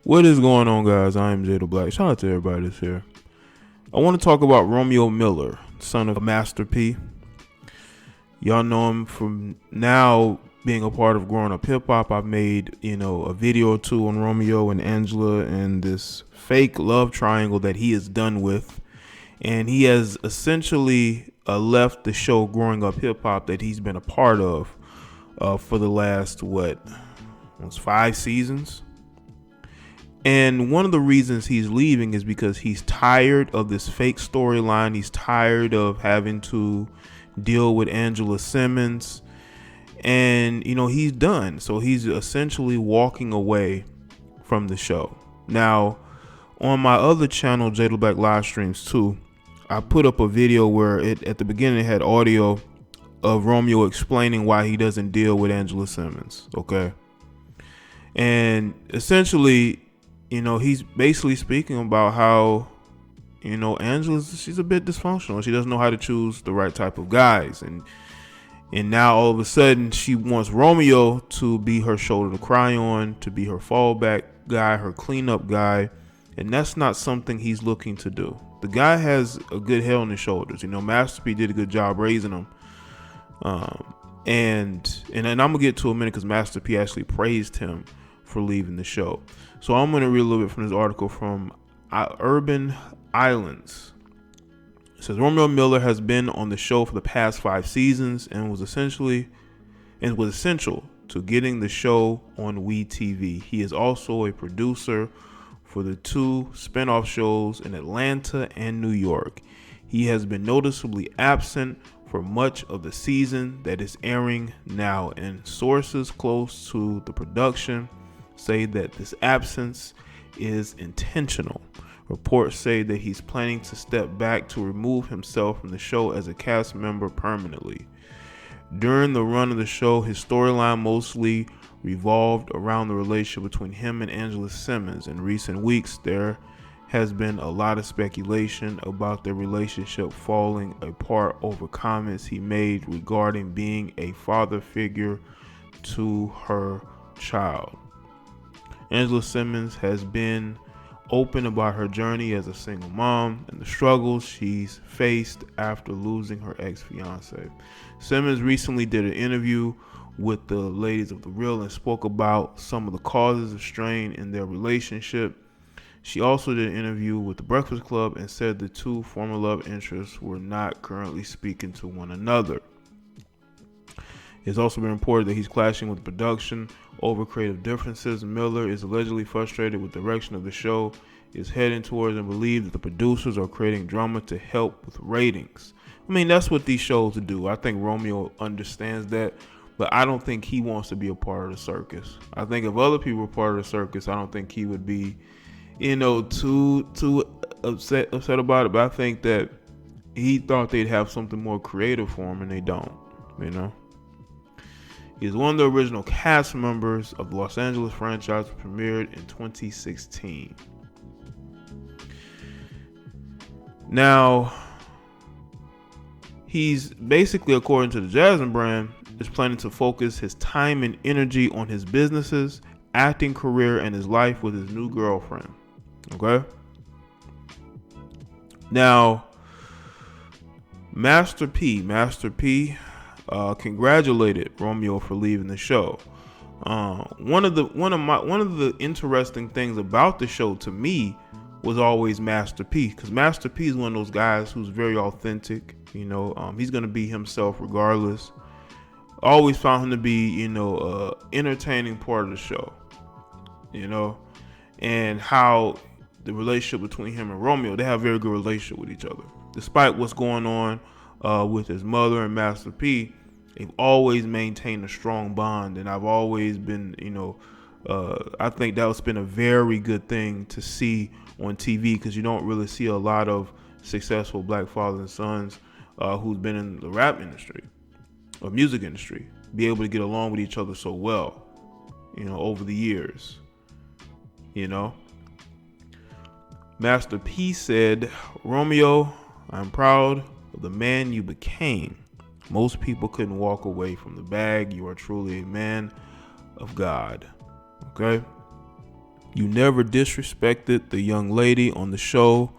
What is going on, guys? I am Jay the Black. Shout out to everybody that's here. I want to talk about Romeo Miller, son of Master P. Y'all know him from now being a part of Growing Up Hip Hop. I've made, a video or two on Romeo and Angela and this fake love triangle that he is done with. And he has essentially left the show Growing Up Hip Hop that he's been a part of for the last, 5 seasons? And one of the reasons he's leaving is because he's tired of this fake storyline. He's tired of having to deal with Angela Simmons. And, he's done. So he's essentially walking away from the show. Now, on my other channel, Jay the Black Live Streams 2, I put up a video where at the beginning it had audio of Romeo explaining why he doesn't deal with Angela Simmons. Okay. And essentially, he's basically speaking about how, she's a bit dysfunctional. She doesn't know how to choose the right type of guys. And now all of a sudden she wants Romeo to be her shoulder to cry on, to be her fallback guy, her cleanup guy. And that's not something he's looking to do. The guy has a good head on his shoulders. Master P did a good job raising him. And I'm going to get to a minute because Master P actually praised him for leaving the show. So I'm going to read a little bit from this article from Urban Islands. It says Romeo Miller has been on the show for the past 5 seasons and was essential to getting the show on WeTV. He is also a producer for the 2 spinoff shows in Atlanta and New York. He has been noticeably absent for much of the season that is airing now, and sources close to the production say that this absence is intentional. Reports say that he's planning to step back to remove himself from the show as a cast member permanently. During the run of the show, his storyline mostly revolved around the relationship between him and Angela Simmons. In recent weeks, there has been a lot of speculation about their relationship falling apart over comments he made regarding being a father figure to her child. Angela Simmons has been open about her journey as a single mom and the struggles she's faced after losing her ex-fiance. Simmons recently did an interview with the Ladies of the Real and spoke about some of the causes of strain in their relationship. She also did an interview with the Breakfast Club and said the 2 former love interests were not currently speaking to one another. It's also been reported that he's clashing with production over creative differences. Miller is allegedly frustrated with the direction of the show is heading towards and believes that the producers are creating drama to help with ratings. That's what these shows do. I think Romeo understands that, but I don't think he wants to be a part of the circus. I think if other people were part of the circus, I don't think he would be, too upset about it. But I think that he thought they'd have something more creative for him, and they don't. He is one of the original cast members of the Los Angeles franchise, which premiered in 2016. Now, he's basically, according to the Jasmine brand, is planning to focus his time and energy on his businesses, acting career, and his life with his new girlfriend. Okay? Now, Master P congratulated Romeo for leaving the show. One of the interesting things about the show to me was always Master P, because Master P is one of those guys who's very authentic. He's gonna be himself regardless. Always found him to be, entertaining part of the show. And how the relationship between him and Romeo, they have a very good relationship with each other, despite what's going on with his mother and Master P. They've always maintained a strong bond, and I've always been, I think that's been a very good thing to see on TV, because you don't really see a lot of successful black fathers and sons who's been in the rap industry or music industry be able to get along with each other so well, over the years. Master P said, "Romeo, I'm proud of the man you became. Most people couldn't walk away from the bag. You are truly a man of God." Okay? You never disrespected the young lady on the show,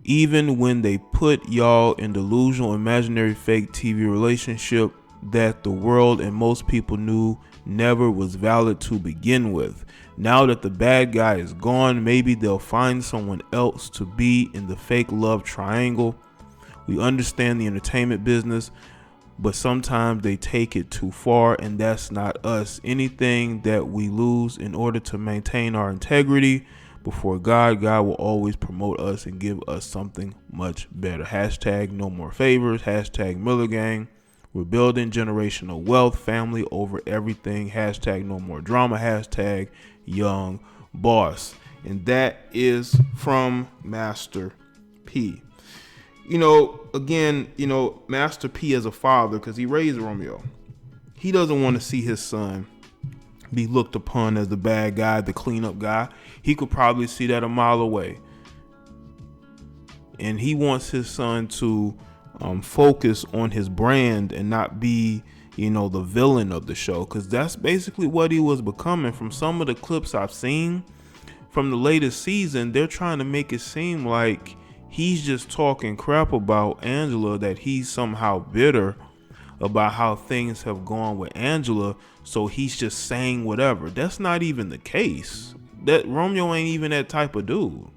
even when they put y'all in delusional, imaginary, fake TV relationship that the world and most people knew never was valid to begin with. Now that the bad guy is gone, maybe they'll find someone else to be in the fake love triangle. We understand the entertainment business, but sometimes they take it too far, and that's not us. Anything that we lose in order to maintain our integrity before God will always promote us and give us something much better. Hashtag no more favors. Hashtag Miller Gang. We're building generational wealth, family over everything. Hashtag no more drama. Hashtag young boss. And that is from Master P. Again, Master P as a father, because he raised Romeo, he doesn't want to see his son be looked upon as the bad guy, the cleanup guy. He could probably see that a mile away. And he wants his son to focus on his brand and not be, the villain of the show, because that's basically what he was becoming. From some of the clips I've seen from the latest season, they're trying to make it seem like he's just talking crap about Angela, that he's somehow bitter about how things have gone with Angela, so he's just saying whatever. That's not even the case. That Romeo ain't even that type of dude.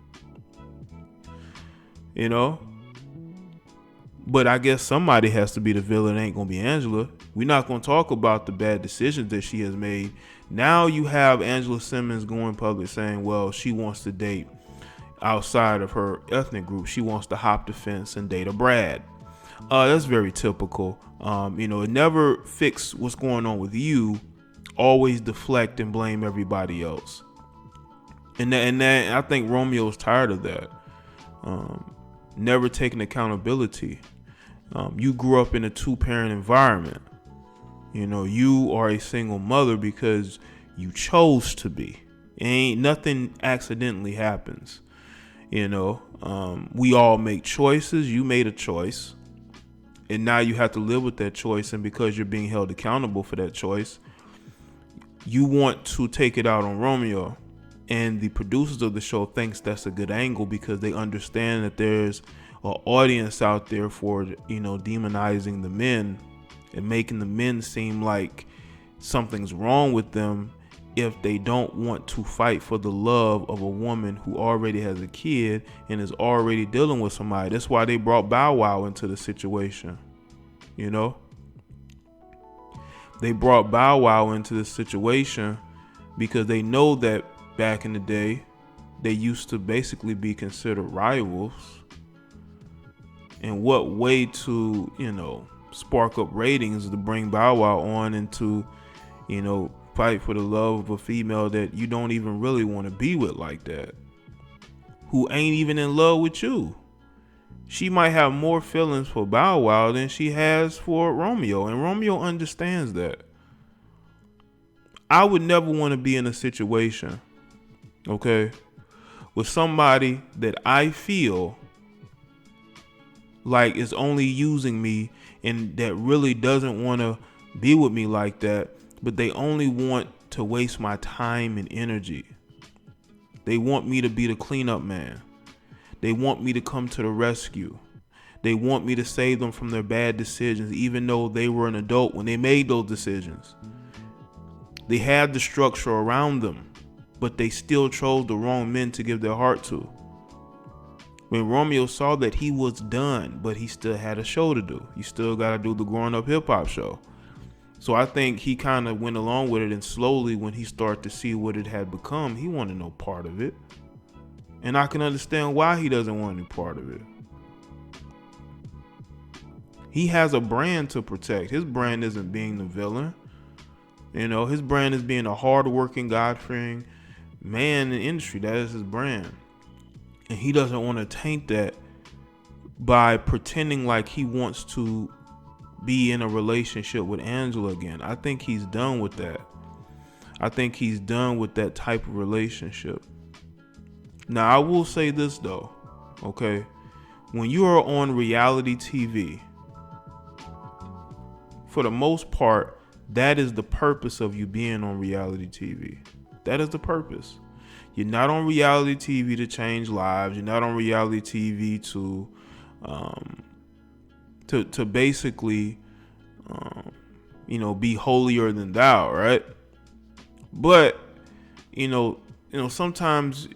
But I guess somebody has to be the villain. It ain't gonna be Angela. We're not gonna talk about the bad decisions that she has made. Now you have Angela Simmons going public saying, well, she wants to date outside of her ethnic group. She wants to hop the fence and date a Brad. That's very typical. It never fix what's going on with you. Always deflect and blame everybody else. And I think Romeo's tired of that. Never taking accountability. You grew up in a 2-parent environment. You are a single mother because you chose to be. Ain't nothing accidentally happens. We all make choices. You made a choice, and now you have to live with that choice. And because you're being held accountable for that choice, you want to take it out on Romeo. And the producers of the show thinks that's a good angle because they understand that there's an audience out there for, demonizing the men and making the men seem like something's wrong with them if they don't want to fight for the love of a woman who already has a kid and is already dealing with somebody. That's why they brought Bow Wow into the situation. They brought Bow Wow into the situation because they know that back in the day, they used to basically be considered rivals. And what way to, spark up ratings to bring Bow Wow on and to, fight for the love of a female that you don't even really want to be with like that, who ain't even in love with you. She might have more feelings for Bow Wow than she has for Romeo, and Romeo understands that. I would never want to be in a situation, with somebody that I feel like is only using me and that really doesn't want to be with me like that, but they only want to waste my time and energy. They want me to be the cleanup man. They want me to come to the rescue. They want me to save them from their bad decisions, even though they were an adult when they made those decisions. They had the structure around them, but they still chose the wrong men to give their heart to. When Romeo saw that, he was done, but he still had a show to do. You still got to do the growing up hip hop show. So I think he kind of went along with it, and slowly when he started to see what it had become, he wanted no part of it. And I can understand why he doesn't want any part of it. He has a brand to protect. His brand isn't being the villain. His brand is being a hardworking, God-fearing man in the industry. That is his brand. And he doesn't want to taint that by pretending like he wants to be in a relationship with Angela again. I think he's done with that. I think he's done with that type of relationship. Now, I will say this though, when you are on reality TV, for the most part, that is the purpose of you being on reality TV. That is the purpose. You're not on reality TV to change lives. You're not on reality TV to basically, be holier than thou, right? But, sometimes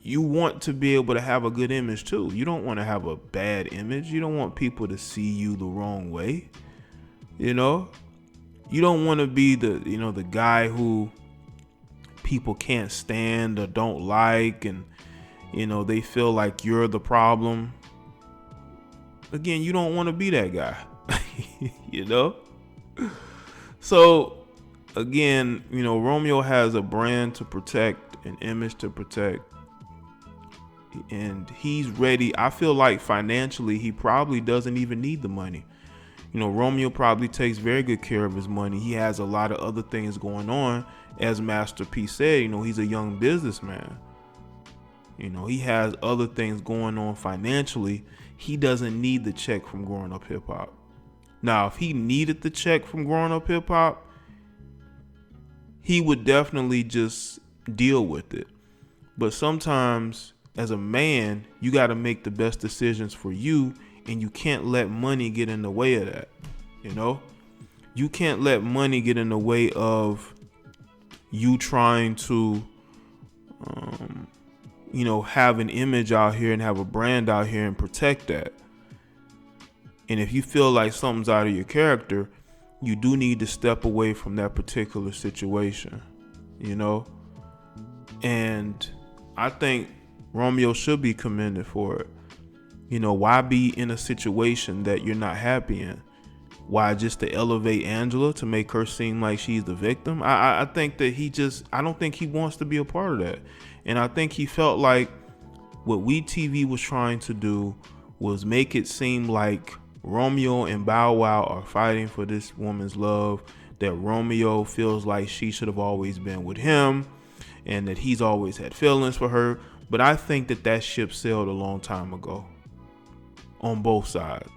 you want to be able to have a good image too. You don't want to have a bad image. You don't want people to see you the wrong way. You don't want to be the guy who people can't stand or don't like, and they feel like you're the problem. Again, you don't want to be that guy. So again, Romeo has a brand to protect, an image to protect, and he's ready. I feel like financially he probably doesn't even need the money. Romeo probably takes very good care of his money. He has a lot of other things going on. As Master P said, he's a young businessman. He has other things going on financially. He doesn't need the check from Growing Up Hip Hop. Now, if he needed the check from Growing Up Hip Hop, he would definitely just deal with it. But sometimes, as a man, you got to make the best decisions for you, and you can't let money get in the way of that. You can't let money get in the way of you trying to, have an image out here and have a brand out here and protect that. And if you feel like something's out of your character, you do need to step away from that particular situation, And I think Romeo should be commended for it. Why be in a situation that you're not happy in? Why, just to elevate Angela, to make her seem like she's the victim? I think that I don't think he wants to be a part of that. And I think he felt like what WeTV was trying to do was make it seem like Romeo and Bow Wow are fighting for this woman's love, that Romeo feels like she should have always been with him, and that he's always had feelings for her. But I think that ship sailed a long time ago on both sides.